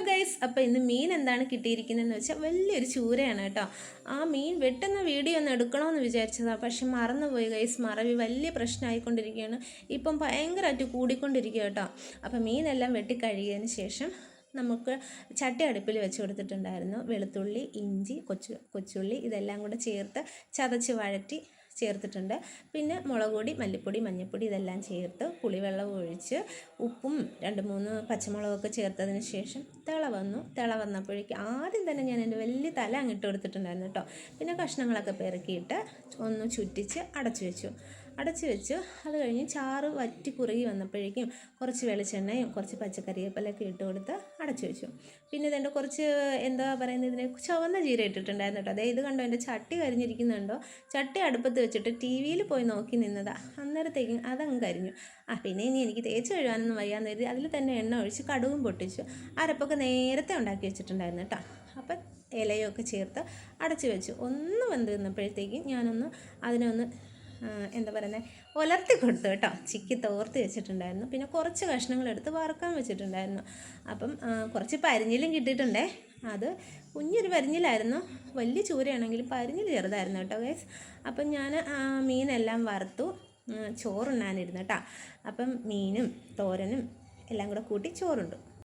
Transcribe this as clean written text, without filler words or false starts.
Guys, അപ്പോൾ ഇന്ന് മീൻ എന്താണ് കിട്ടിയിരിക്കുന്നതെന്ന് വെച്ചാൽ വലിയൊരു ചൂരയാണ് കേട്ടോ. ആ മീൻ വെട്ടുന്ന വീഡിയോ ഒന്ന് എടുക്കണമെന്ന് വിചാരിച്ചതാണ്, പക്ഷെ മറന്നുപോയി ഗൈസ്. മറവി വലിയ പ്രശ്നമായിക്കൊണ്ടിരിക്കുകയാണ്, ഇപ്പം ഭയങ്കരമായിട്ട് കൂടിക്കൊണ്ടിരിക്കുക കേട്ടോ. അപ്പോൾ മീനെല്ലാം വെട്ടിക്കഴുകിയതിന് ശേഷം നമുക്ക് ചട്ടി അടുപ്പിൽ വെച്ച് കൊടുത്തിട്ടുണ്ടായിരുന്നു. വെളുത്തുള്ളി, ഇഞ്ചി, കൊച്ചുള്ളി ഇതെല്ലാം കൂടെ ചേർത്ത് ചതച്ച് വഴറ്റി ചേർത്തിട്ടുണ്ട്. പിന്നെ മുളക് പൊടി, മല്ലിപ്പൊടി, മഞ്ഞൾപ്പൊടി ഇതെല്ലാം ചേർത്ത് പുളിവെള്ളം ഒഴിച്ച് ഉപ്പും 2-3 പച്ചമുളകൊക്കെ ചേർത്തതിന് ശേഷം തിള വന്നപ്പോഴേക്കും ആദ്യം തന്നെ ഞാൻ എൻ്റെ വലിയ തല അങ്ങിട്ട് കൊടുത്തിട്ടുണ്ടായിരുന്നു കേട്ടോ. പിന്നെ കഷ്ണങ്ങളൊക്കെ പെറുക്കിയിട്ട് ഒന്ന് ചുറ്റിച്ച് അടച്ചു വെച്ചു. അത് കഴിഞ്ഞ് ചാറ് വറ്റി കുറുകി വന്നപ്പോഴേക്കും കുറച്ച് വെളിച്ചെണ്ണയും കുറച്ച് പച്ചക്കറിവേപ്പിലൊക്കെ ഇട്ട് കൊടുത്ത് അടച്ചു വെച്ചു. പിന്നെ ഇതെൻ്റെ കുറച്ച് എന്താ പറയുന്നത്, ഇതിനെ ചുവന്ന ജീര ഇട്ടിട്ടുണ്ടായിരുന്നു കേട്ടോ. അതായത് ഇത് കണ്ടോ, എൻ്റെ ചട്ടി കരിഞ്ഞിരിക്കുന്നുണ്ടോ. ചട്ടി അടുപ്പത്ത് വെച്ചിട്ട് ടി വിയിൽ പോയി നോക്കി നിന്നതാ, അന്നേരത്തേക്കും അതങ്ങ് കരിഞ്ഞു. പിന്നെ ഇനി എനിക്ക് തേച്ച് കഴുകാനൊന്നും വയ്യാന്ന് കരുതി അതിൽ തന്നെ എണ്ണ ഒഴിച്ച് കടുകും പൊട്ടിച്ചു. അരപ്പൊക്കെ നേരത്തെ ഉണ്ടാക്കി വെച്ചിട്ടുണ്ടായിരുന്നു കേട്ടോ. അപ്പം ഇലയൊക്കെ ചേർത്ത് അടച്ചു വെച്ചു. ഒന്ന് വെന്ത് നിന്നപ്പോഴത്തേക്കും ഞാനൊന്ന് അതിനൊന്ന് എന്താ പറയുന്നത്, ഉലർത്തി കൊടുത്തു കേട്ടോ. ചിക്കി തോർത്ത് വെച്ചിട്ടുണ്ടായിരുന്നു. പിന്നെ കുറച്ച് കഷ്ണങ്ങളെടുത്ത് വറുക്കാൻ വെച്ചിട്ടുണ്ടായിരുന്നു. അപ്പം കുറച്ച് പരിഞ്ഞിലും കിട്ടിയിട്ടുണ്ടേ. അത് കുഞ്ഞൊരു പരിഞ്ഞിലായിരുന്നു, വലിയ ചൂരയാണെങ്കിലും പരിഞ്ഞിൽ ചെറുതായിരുന്നു കേട്ടോ ഗൈസ്. അപ്പം ഞാൻ മീനെല്ലാം വറുത്തു, ചോറുണ്ണാനിരുന്നു കേട്ടോ. അപ്പം മീനും തോരനും എല്ലാം കൂടെ കൂട്ടി ചോറുണ്ട്.